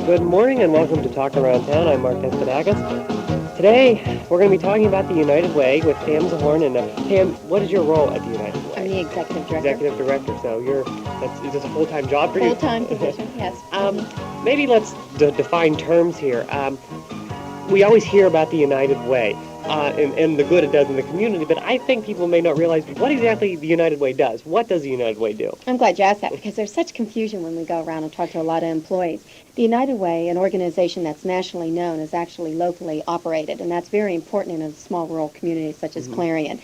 Good morning and welcome to Talk Around Town. I'm Mark Espadakis. Today we're going to be talking about the United Way with Pam Zahorn. And Pam, what is your role at the United Way? I'm the executive director. Executive director. So is this a full-time job for you? Full-time position, yes. Maybe let's define terms here. We always hear about the United Way and the good it does in the community, but I think people may not realize what exactly the United Way does. What does the United Way do? I'm glad you asked that because there's such confusion when we go around and talk to a lot of employees. The United Way, an organization that's nationally known, is actually locally operated, and that's very important in a small rural community such as Clarion.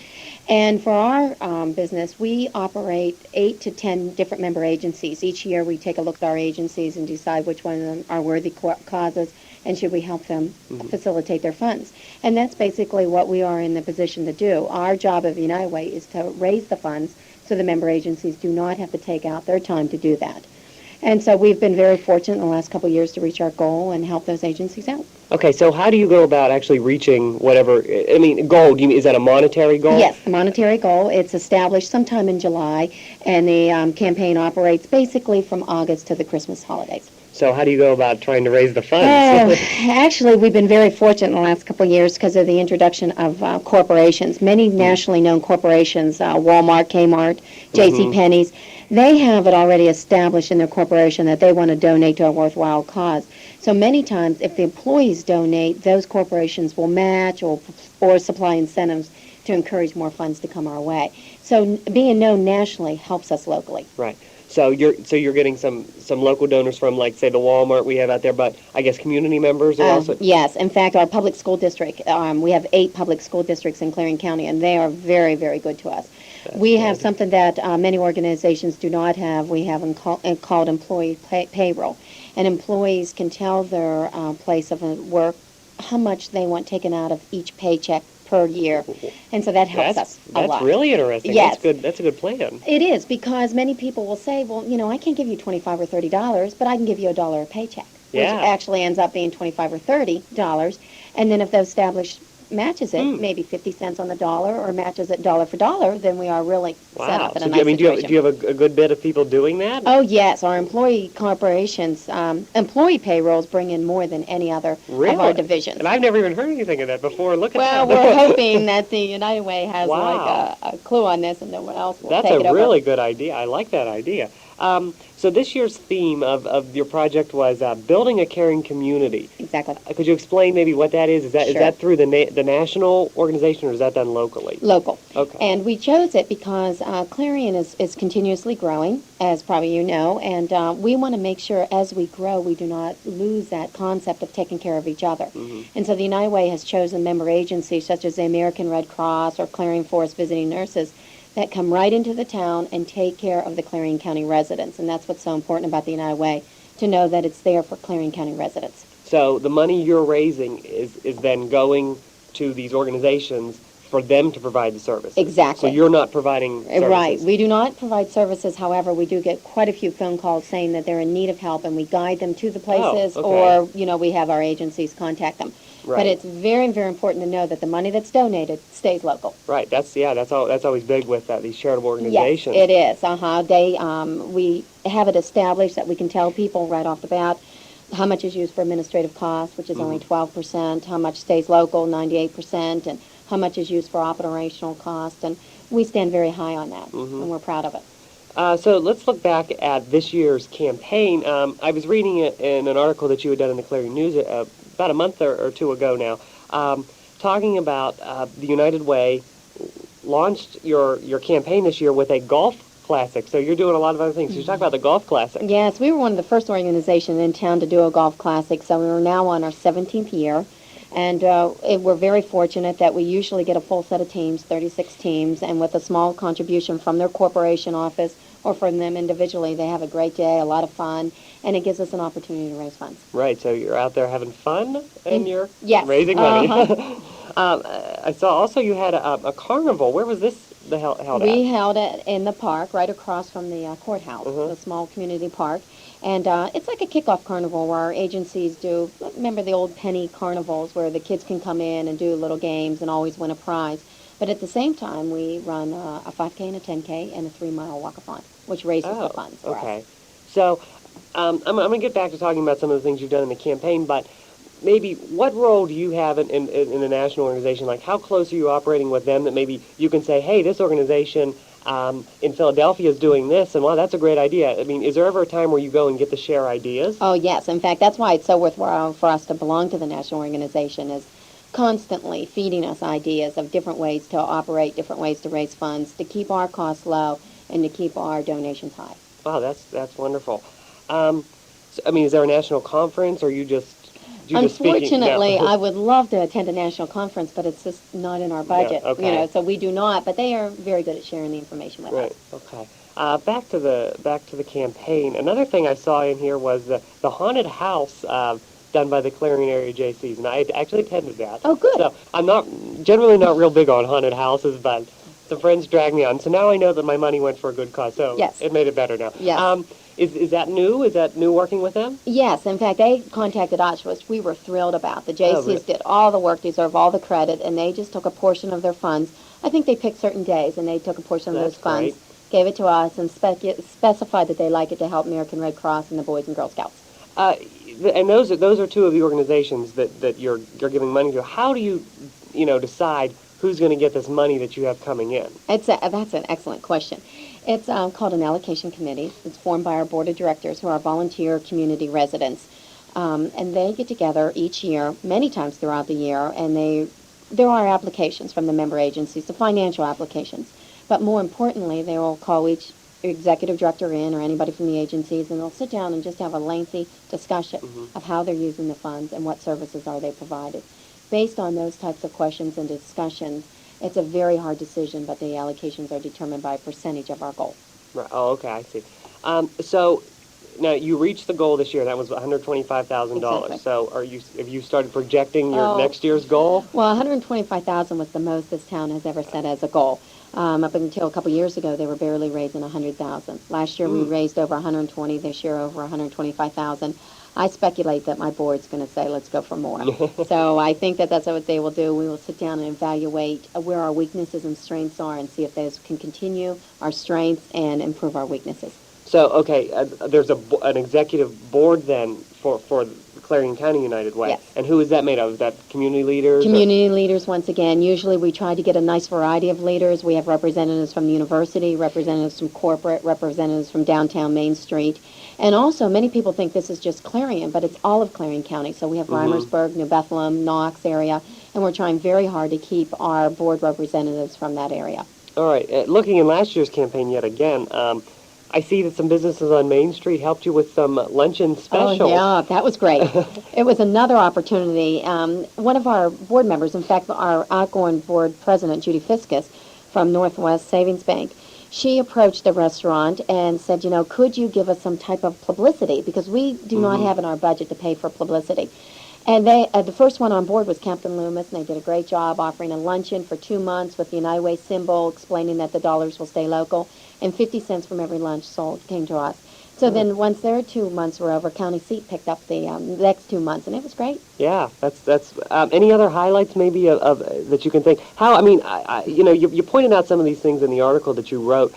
And for our business, we operate 8 to 10 different member agencies. Each year we take a look at our agencies and decide which one of them are worthy causes and should we help them facilitate their funds. And that's basically what we are in the position to do. Our job of the United Way is to raise the funds so the member agencies do not have to take out their time to do that. And so we've been very fortunate in the last couple of years to reach our goal and help those agencies out. Okay, so how do you go about actually reaching whatever, goal, is that a monetary goal? Yes, the monetary goal. It's established sometime in July, and the campaign operates basically from August to the Christmas holidays. So how do you go about trying to raise the funds? Actually, we've been very fortunate in the last couple of years because of the introduction of corporations. Many nationally known corporations, Walmart, Kmart, J.C. Penney's, they have it already established in their corporation that they want to donate to a worthwhile cause. So many times, if the employees donate, those corporations will match or supply incentives to encourage more funds to come our way. So being known nationally helps us locally. Right. So you're getting some local donors from, like, say, the Walmart we have out there, but I guess community members are also... Yes. In fact, our public school district, we have 8 public school districts in Clarion County, and they are very, very good to us. We have something that many organizations do not have. We have called employee payroll. And employees can tell their place of work how much they want taken out of each paycheck per year, and so that helps us a lot. That's really interesting. Yes. That's a good plan. It is, because many people will say, well, I can't give you $25 or $30, but I can give you $1 a paycheck, which actually ends up being $25 or $30, and then if the established matches it, maybe 50 cents on the dollar, or matches it dollar for dollar, then we are really set up in a nice situation. Do you have a good bit of people doing that? Oh, yes. Our employee corporations, employee payrolls bring in more than any other of our divisions. And I've never even heard anything of that before. Look at that. Well, we're hoping that the United Way has a clue on this and no one else will take it over. That's a really good idea. I like that idea. So this year's theme of your project was building a caring community. Exactly. Could you explain maybe what that is? Is that through the national organization, or is that done locally? Local. Okay. And we chose it because Clarion is continuously growing, as probably you know, and we want to make sure as we grow we do not lose that concept of taking care of each other. And so the United Way has chosen member agencies such as the American Red Cross or Clarion Forest Visiting Nurses that come right into the town and take care of the Clarion County residents. And that's what's so important about the United Way, to know that it's there for Clarion County residents. So the money you're raising is then going to these organizations for them to provide the services. Exactly. So you're not providing services. Right. We do not provide services. However, we do get quite a few phone calls saying that they're in need of help, and we guide them to the places, or, we have our agencies contact them. Right. But it's very, very important to know that the money that's donated stays local. Right. That's always big with these charitable organizations. Yes, it is. We have it established that we can tell people right off the bat how much is used for administrative costs, which is only 12%, how much stays local, 98%, and how much is used for operational costs, and we stand very high on that, and we're proud of it. So let's look back at this year's campaign. I was reading it in an article that you had done in the Clarion News about a month or two ago now, talking about the United Way launched your campaign this year with a golf classic. So you're doing a lot of other things. So you talk about the golf classic. Yes, we were one of the first organizations in town to do a golf classic, so we are now on our 17th year. And we're very fortunate that we usually get a full set of teams, 36 teams, and with a small contribution from their corporation office or from them individually, they have a great day, a lot of fun, and it gives us an opportunity to raise funds. Right, so you're out there having fun, and you're raising money. I saw also you had a carnival. Where was this held at? We held it in the park right across from the courthouse, the small community park. And it's like a kickoff carnival where our agencies do, remember the old penny carnivals where the kids can come in and do little games and always win a prize. But at the same time, we run a 5K and a 10K and a 3-mile walkathon, which raises the funds for us. So I'm going to get back to talking about some of the things you've done in the campaign, but maybe what role do you have in a national organization? Like, how close are you operating with them that maybe you can say, hey, this organization in Philadelphia is doing this, and wow, that's a great idea. I mean, is there ever a time where you go and get to share ideas? Oh, yes. In fact, that's why it's so worthwhile for us to belong to the national organization, is constantly feeding us ideas of different ways to operate, different ways to raise funds, to keep our costs low, and to keep our donations high. Wow, that's wonderful. So, I mean, is there a national conference, or you just speaking? Unfortunately, No. I would love to attend a national conference, but it's just not in our budget. Okay. So we do not. But they are very good at sharing the information with Right. us. Okay. Back to the campaign. Another thing I saw in here was the haunted house done by the Clarion area JCs, and I actually attended that. Oh, good. So I'm generally not real big on haunted houses, but some friends dragged me on. So now I know that my money went for a good cause. So Yes. it made it better now. Yes. Is that new? Is that new working with them? Yes, in fact, they contacted us, which we were thrilled about. The JCs really? did all the work, deserve all the credit, and they just took a portion of their funds. I think they picked certain days, and they took a portion of That's those funds, great. gave it to us, and specified that they like it to help American Red Cross and the Boys and Girl Scouts. And those are two of the organizations that you're giving money to. How do you decide who's going to get this money that you have coming in? That's an excellent question. It's called an allocation committee. It's formed by our board of directors, who are volunteer community residents, and they get together each year, many times throughout the year, and there are applications from the member agencies, the financial applications, but more importantly, they will call each executive director in, or anybody from the agencies, and they'll sit down and just have a lengthy discussion of how they're using the funds and what services are they provided. Based on those types of questions and discussions, it's a very hard decision, but the allocations are determined by a percentage of our goal. Right. Oh, okay, I see. So now you reached the goal this year. That was $125,000. Exactly. So have you started projecting your Oh. next year's goal? Well, 125,000 was the most this town has ever set as a goal. Up until a couple years ago, they were barely raising 100,000. Last year, we raised over 120. This year, over 125,000. I speculate that my board's going to say, let's go for more. So I think that that's what they will do. We will sit down and evaluate where our weaknesses and strengths are, and see if those can continue our strengths and improve our weaknesses. So, okay, there's an executive board then for the Clarion County United Way. Yes. And who is that made of? Is that community leaders? Community leaders, once again. Usually we try to get a nice variety of leaders. We have representatives from the university, representatives from corporate, representatives from downtown Main Street. And also, many people think this is just Clarion, but it's all of Clarion County. So we have Reimersburg, New Bethlehem, Knox area, and we're trying very hard to keep our board representatives from that area. All right. Looking in last year's campaign yet again, I see that some businesses on Main Street helped you with some luncheon specials. Oh, yeah, that was great. It was another opportunity. One of our board members, in fact, our outgoing board president, Judy Fiskus, from Northwest Savings Bank, she approached the restaurant and said, could you give us some type of publicity? Because we do not have in our budget to pay for publicity. And the first one on board was Captain Loomis, and they did a great job offering a luncheon for 2 months with the United Way symbol, explaining that the dollars will stay local, and 50 cents from every lunch sold came to us. So then once their 2 months were over, County Seat picked up the next 2 months, and it was great. Yeah, that's any other highlights maybe of that you can think? How, I mean, you pointed out some of these things in the article that you wrote,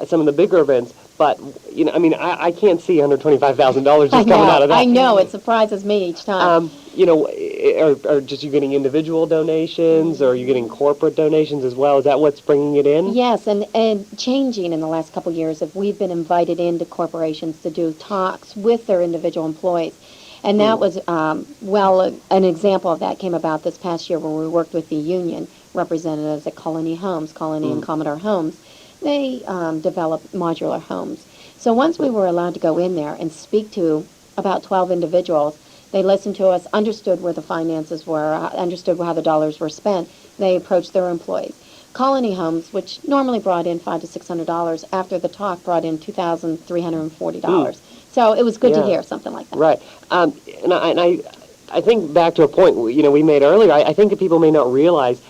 some of the bigger events, but, I can't see $125,000 just coming out of that. I know, it surprises me each time. Or just you getting individual donations, or are you getting corporate donations as well? Is that what's bringing it in? Yes, and changing in the last couple of years, if we've been invited into corporations to do talks with their individual employees. And that was, an example of that came about this past year when we worked with the union representatives at Colony and Commodore Homes. They developed modular homes. So once we were allowed to go in there and speak to about 12 individuals, they listened to us, understood where the finances were, understood how the dollars were spent. They approached their employees. Colony Homes, which normally brought in $500 to $600, after the talk brought in $2,340. So it was good to hear something like that. Right. And I think back to a point we made earlier. I think that people may not realize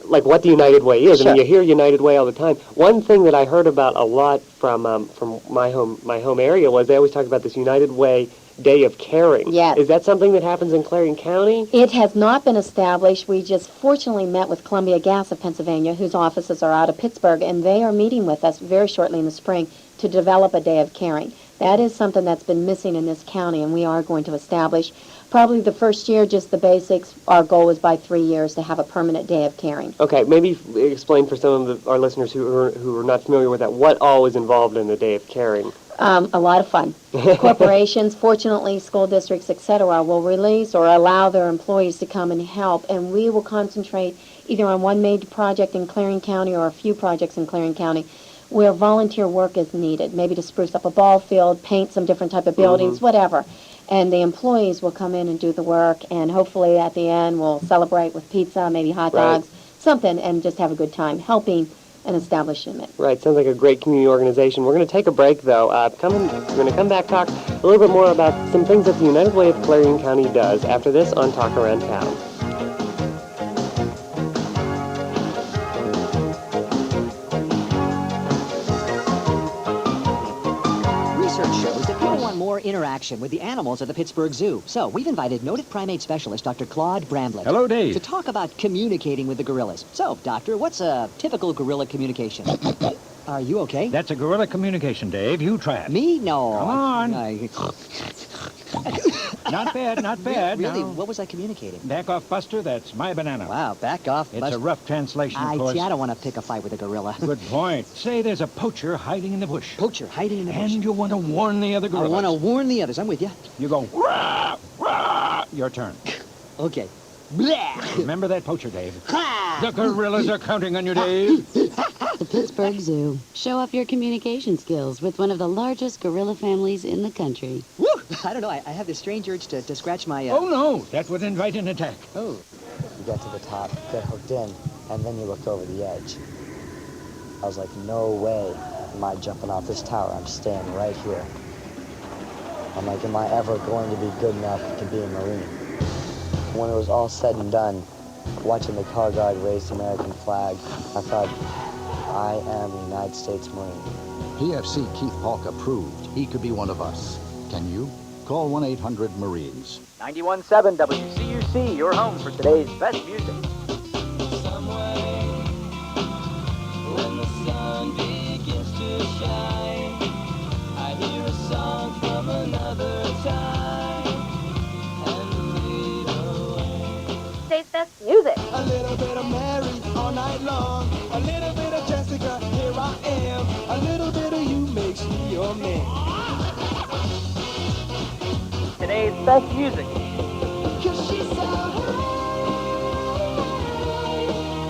like what the United Way is. Sure. I mean, you hear United Way all the time. One thing that I heard about a lot from my home area was they always talked about this United Way Day of Caring. Yes. Is that something that happens in Clarion County? It has not been established. We just fortunately met with Columbia Gas of Pennsylvania, whose offices are out of Pittsburgh, and they are meeting with us very shortly in the spring to develop a Day of Caring. That is something that's been missing in this county, and we are going to establish probably the first year, just the basics. Our goal is by 3 years to have a permanent day of caring. Okay, maybe explain for some of our listeners who are not familiar with that, what all is involved in the Day of Caring. A lot of fun. Corporations, fortunately, school districts, etc., will release or allow their employees to come and help, and we will concentrate either on one major project in Clarion County or a few projects in Clarion County where volunteer work is needed, maybe to spruce up a ball field, paint some different type of buildings, whatever. And the employees will come in and do the work, and hopefully at the end we'll celebrate with pizza, maybe hot dogs, something, and just have a good time helping an establishment. Right, sounds like a great community organization. We're going to take a break, though. We're going to come back, talk a little bit more about some things that the United Way of Clarion County does after this on Talk Around Town. Research shows that people want more interaction with the animals at the Pittsburgh Zoo. So we've invited noted primate specialist Dr. Claude Bramblett. Hello, Dave. To talk about communicating with the gorillas. So, Doctor, what's a typical gorilla communication? Are you okay? That's a gorilla communication, Dave. You try it. Me? No. Come on. Not bad, not bad. Really? No. What was I communicating? Back off, Buster. That's my banana. Wow, back off. It's a rough translation, of course. I don't want to pick a fight with a gorilla. Good point. Say there's a poacher hiding in the bush. Poacher hiding in the bush. And you want to warn the other gorillas. I want to warn the others. I'm with you. You go, rah, rah. Your turn. Okay. Blah. Remember that poacher, Dave. The gorillas are counting on you, Dave. The Pittsburgh Zoo. Show off your communication skills with one of the largest gorilla families in the country. Woo! I don't know. I have this strange urge to scratch my... Oh, no. That would invite an attack. Oh. You get to the top, get hooked in, and then you look over the edge. I was like, no way am I jumping off this tower. I'm staying right here. I'm like, am I ever going to be good enough to be a Marine? When it was all said and done, watching the car guard raise the American flag, I thought, I am a United States Marine. PFC Keith Polka proved he could be one of us. Can you? Call 1-800-MARINES. 91.7 WCUC, your home for today's best music. When the sun begins to shine, I hear a song from another time and fade away. Today's best music. A little bit of Mary all night long, a little bit of Jessica, here I am, a little bit of you makes me your man. Today's best music. 'Cause she's so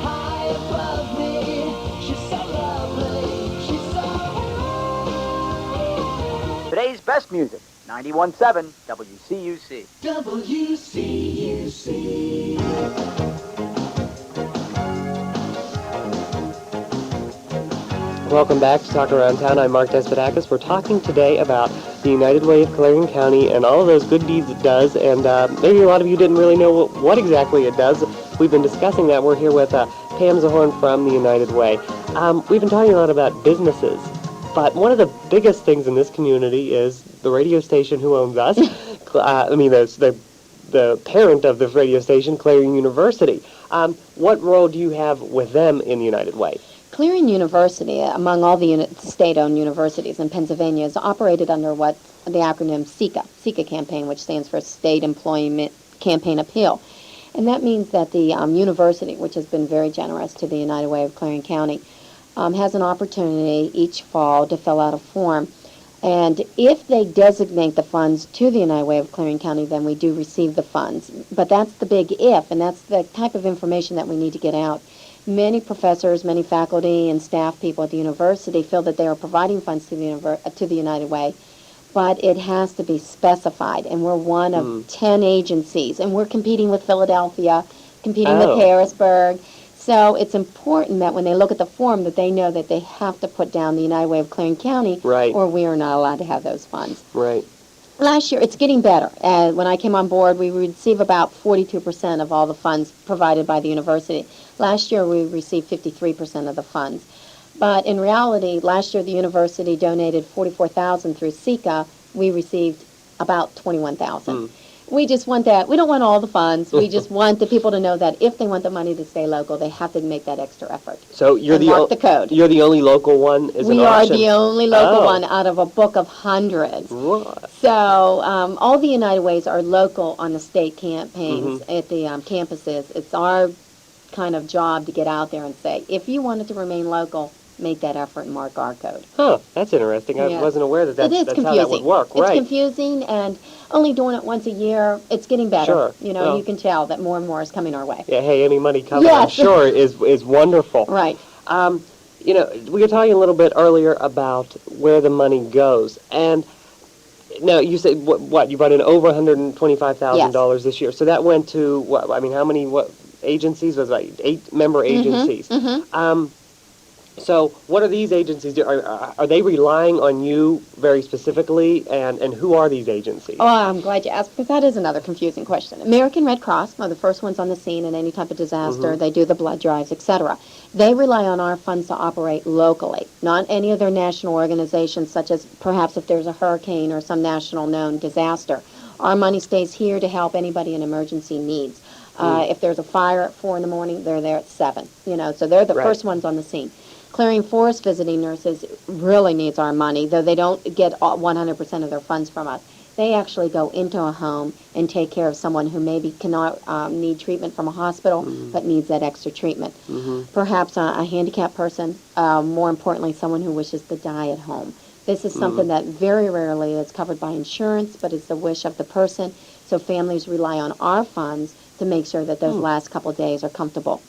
high above me, she's so lovely, she's so high. Today's best music. 91.7 WCUC. WCUC. Welcome back to Talk Around Town. I'm Mark Despotakis. We're talking today about the United Way of Clarion County and all of those good deeds it does, and maybe a lot of you didn't really know what exactly it does. We've been discussing that. We're here with Pam Zahorn from the United Way. We've been talking a lot about businesses, but one of the biggest things in this community is the radio station who owns us. The parent of the radio station, Clarion University. What role do you have with them in the United Way? Clarion University, among all the state-owned universities in Pennsylvania, is operated under what the acronym SECA campaign, which stands for State Employment Campaign Appeal. And that means that the university, which has been very generous to the United Way of Clarion County, has an opportunity each fall to fill out a form. And if they designate the funds to the United Way of Clarion County, then we do receive the funds. But that's the big if, and that's the type of information that we need to get out. Many professors, many faculty and staff people at the university feel that they are providing funds to the United Way, but it has to be specified, and we're one of 10 agencies, and we're competing with Philadelphia, competing with Harrisburg. So it's important that when they look at the form that they know that they have to put down the United Way of Clarion County, or we are not allowed to have those funds. Right. Last year, it's getting better. When I came on board, we receive about 42% of all the funds provided by the university. Last year, we received 53% of the funds. But in reality, last year the university donated $44,000 through SECA. We received about $21,000. We just want that. We don't want all the funds. We just want the people to know that if they want the money to stay local, they have to make that extra effort. So you're and mark the code. You're the only local one. We are the only local Oh. one out of a book of hundreds. What? So all the United Ways are local on the state campaigns at the campuses. It's our kind of job to get out there and say, if you wanted to remain local, make that effort and mark our code. Huh, that's interesting. I Yeah. wasn't aware that It is that's confusing. how that would work. It's Right. confusing, and only doing it once a year, it's getting better. Sure. You know, Well. you can tell that more and more is coming our way. Yeah, hey, any money coming, I'm Yes. sure, is wonderful. Right. You know, we were talking a little bit earlier about where the money goes, and now you said what you brought in over $125,000 this year. So that went to what? I mean, how many agencies? Was it like 8 member agencies? So what are these agencies do? Are they relying on you very specifically, and who are these agencies? Oh, I'm glad you asked, because that is another confusing question. American Red Cross are the first ones on the scene in any type of disaster. They do the blood drives, etc. They rely on our funds to operate locally, not any of their national organizations, such as perhaps if there's a hurricane or some national known disaster. Our money stays here to help anybody in emergency needs. If there's a fire at 4 in the morning, they're there at 7. You know, so they're the first ones on the scene. Clarion Forest visiting nurses really needs our money, though they don't get 100% of their funds from us. They actually go into a home and take care of someone who maybe cannot need treatment from a hospital, but needs that extra treatment. Perhaps a handicapped person, more importantly, someone who wishes to die at home. This is something that very rarely is covered by insurance, but it's the wish of the person, so families rely on our funds to make sure that those last couple of days are comfortable.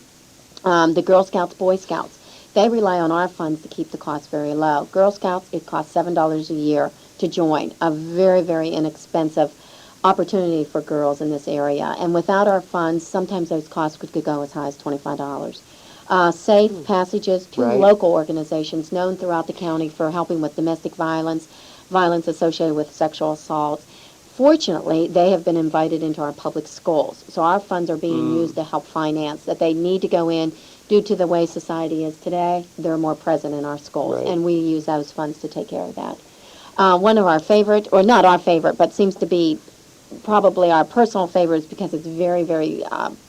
The Girl Scouts, Boy Scouts, they rely on our funds to keep the costs very low. Girl Scouts, it costs $7 a year to join, a very, very inexpensive opportunity for girls in this area. And without our funds, sometimes those costs could go as high as $25. Safe Passages, 2 local organizations known throughout the county for helping with domestic violence, violence associated with sexual assault. Fortunately, they have been invited into our public schools. So our funds are being used to help finance that. They need to go in. Due to the way society is today, they're more present in our schools, and we use those funds to take care of that. One of our favorite, or not our favorite, but seems to be probably our personal favorites because it's very, very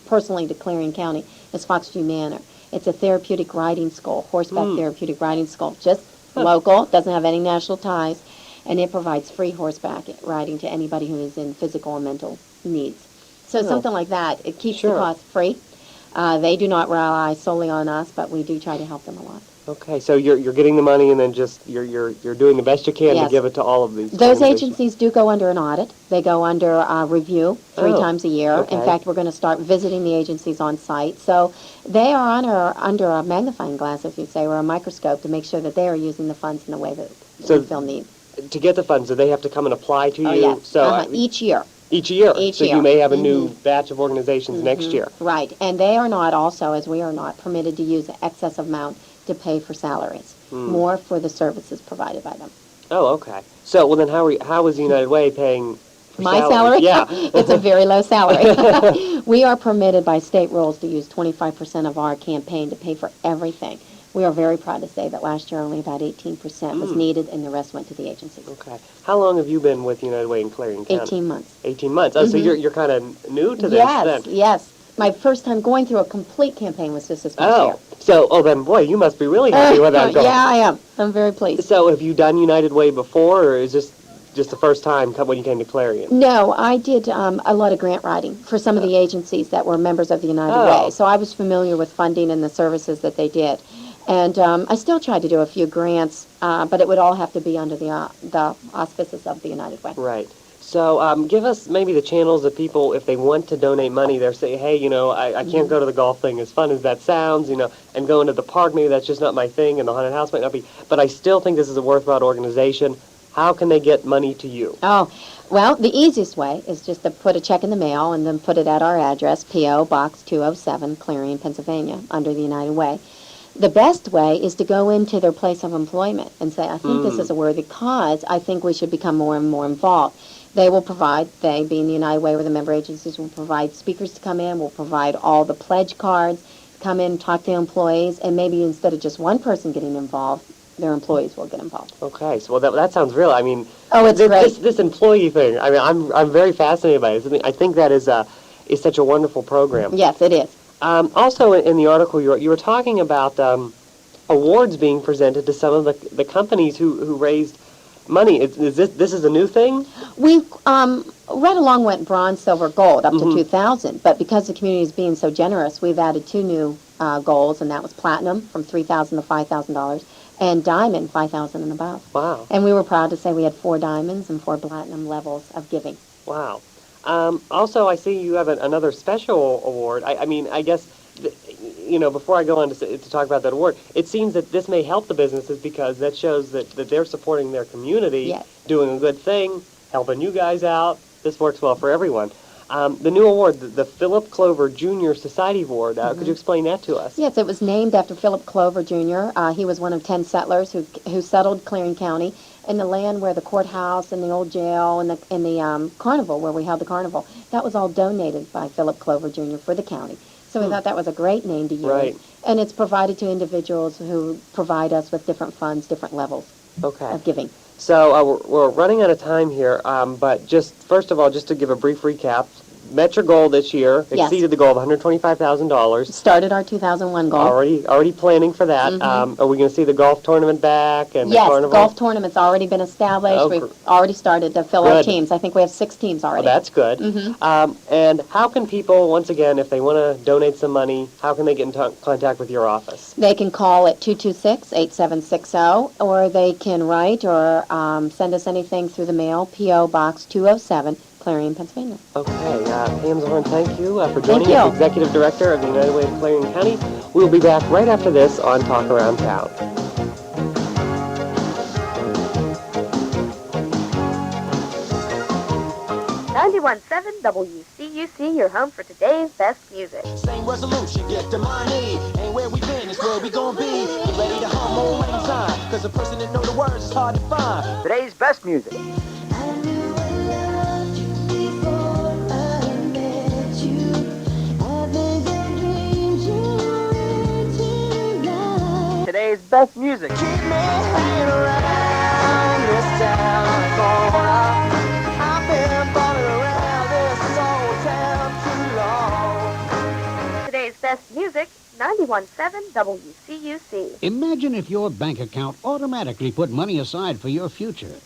personally to Clarion County, is Foxview Manor. It's a therapeutic riding school, horseback therapeutic riding school, just local, doesn't have any national ties, and it provides free horseback riding to anybody who is in physical and mental needs. So something like that, it keeps the cost free. They do not rely solely on us, but we do try to help them a lot. Okay, so you're getting the money, and then just you're doing the best you can to give it to all of these. Those agencies do go under an audit. They go under review 3 times a year. Okay. In fact, we're going to start visiting the agencies on site. So they are under a magnifying glass, if you say, or a microscope to make sure that they are using the funds in the way that we feel need. To get the funds, do they have to come and apply to you? Oh, yes. So each year. Each year. Each so year. you may have a new batch of organizations next year. Right. And they are not also, as we are not, permitted to use the excess amount to pay for salaries. More for the services provided by them. Oh, okay. So, well, then how is the United Way paying for My salary? Yeah. It's a very low salary. We are permitted by state rules to use 25% of our campaign to pay for everything. We are very proud to say that last year only about 18% was needed, and the rest went to the agencies. Okay. How long have you been with United Way in Clarion County? 18 months. 18 months. Oh, so you're kind of new to this then? Yes. My first time going through a complete campaign was just this past year. So then, boy, you must be really happy with that going. Yeah, I am. I'm very pleased. So have you done United Way before, or is this just the first time when you came to Clarion? No, I did a lot of grant writing for some of the agencies that were members of the United Way. So I was familiar with funding and the services that they did. And I still tried to do a few grants, but it would all have to be under the auspices of the United Way. Right. So give us maybe the channels of people, if they want to donate money, they're saying, hey, I can't go to the golf thing, as fun as that sounds, and going to the park, maybe that's just not my thing, and the haunted house might not be, but I still think this is a worthwhile organization. How can they get money to you? Oh, well, the easiest way is just to put a check in the mail and then put it at our address, P.O. Box 207, Clarion, Pennsylvania, under the United Way. The best way is to go into their place of employment and say, I think this is a worthy cause. I think we should become more and more involved. They will provide, they being the United Way or the member agencies, will provide speakers to come in, will provide all the pledge cards, come in, talk to employees, and maybe instead of just one person getting involved, their employees will get involved. Okay, so that sounds real. I mean, Oh, it's great. This employee thing. I mean, I'm very fascinated by it. I think that is such a wonderful program. Yes, it is. Also, in the article, you were talking about awards being presented to some of the companies who raised money. Is this is a new thing? We right along went bronze, silver, gold up to 2,000, but because the community is being so generous, we've added 2 new goals, and that was platinum from $3,000 to $5,000, and diamond, $5,000 and above. Wow. And we were proud to say we had 4 diamonds and 4 platinum levels of giving. Wow. Also, I see you have another special award. I mean, I guess, before I go on to talk about that award, it seems that this may help the businesses because that shows that they're supporting their community, Yes. doing a good thing, helping you guys out. This works well for everyone. The new award, the Philip Clover Jr. Society Award, could you explain that to us? Yes, it was named after Philip Clover Jr. He was one of 10 settlers who settled Clarion County, and the land where the courthouse and the old jail and the carnival, where we held the carnival, that was all donated by Philip Clover Jr. for the county. So we thought that was a great name to use. Right. And it's provided to individuals who provide us with different funds, different levels of giving. So we're running out of time here, but just first of all, just to give a brief recap, met your goal this year, Yes. exceeded the goal of $125,000. Started our 2001 goal. Already planning for that. Are we going to see the golf tournament back and the Yes, carnival? golf tournament's already been established. Oh, We've already started to fill our Good. teams. I think we have 6 teams already. Oh, that's good. And how can people, once again, if they want to donate some money, how can they get in contact with your office? They can call at 226-8760, or they can write or send us anything through the mail, P.O. Box 207, Clarion, Pennsylvania. Okay, Pam Zorn, thank you for joining Thank us, you. Executive Director of the United Way of Clarion County. We'll be back right after this on Talk Around Town. WCUC, your home for today's best music. Same resolution, get the money. Ain't where we been, it's where we gon' be. Get ready to hum more anytime, cause a person that know the words is hard to find. Today's best music. Today's best music. Keep me hanging around this town corner. I've been falling around this old town too long. Today's best music, 91.7 WCUC. Imagine if your bank account automatically put money aside for your future.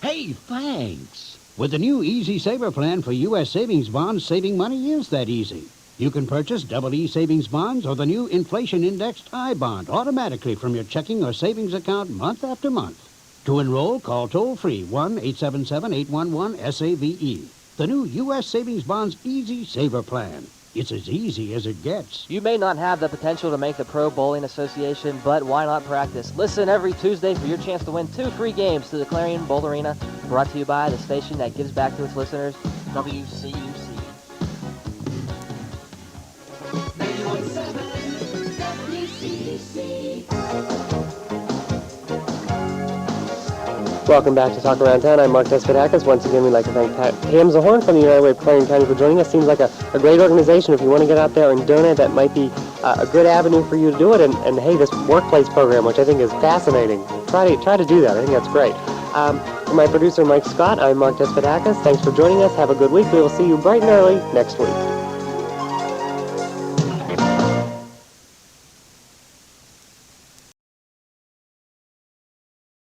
Hey, thanks. With the new Easy Saver plan for U.S. savings bonds, saving money is that easy. You can purchase Double E savings bonds or the new inflation-indexed I bond automatically from your checking or savings account month after month. To enroll, call toll-free 1-877-811-SAVE. The new U.S. Savings Bonds Easy Saver Plan. It's as easy as it gets. You may not have the potential to make the Pro Bowling Association, but why not practice? Listen every Tuesday for your chance to win 2 free games to the Clarion Bowl Arena, brought to you by the station that gives back to its listeners, WCUC. Welcome back to Talk Around Town. I'm Mark Despotakis. Once again, we'd like to thank Pam Zorn from the United Way of Clarion County for joining us. Seems like a great organization. If you want to get out there and donate, that might be a good avenue for you to do it. And hey, this workplace program, which I think is fascinating, try to do that. I think that's great. For my producer, Mike Scott, I'm Mark Despotakis. Thanks for joining us. Have a good week. We will see you bright and early next week.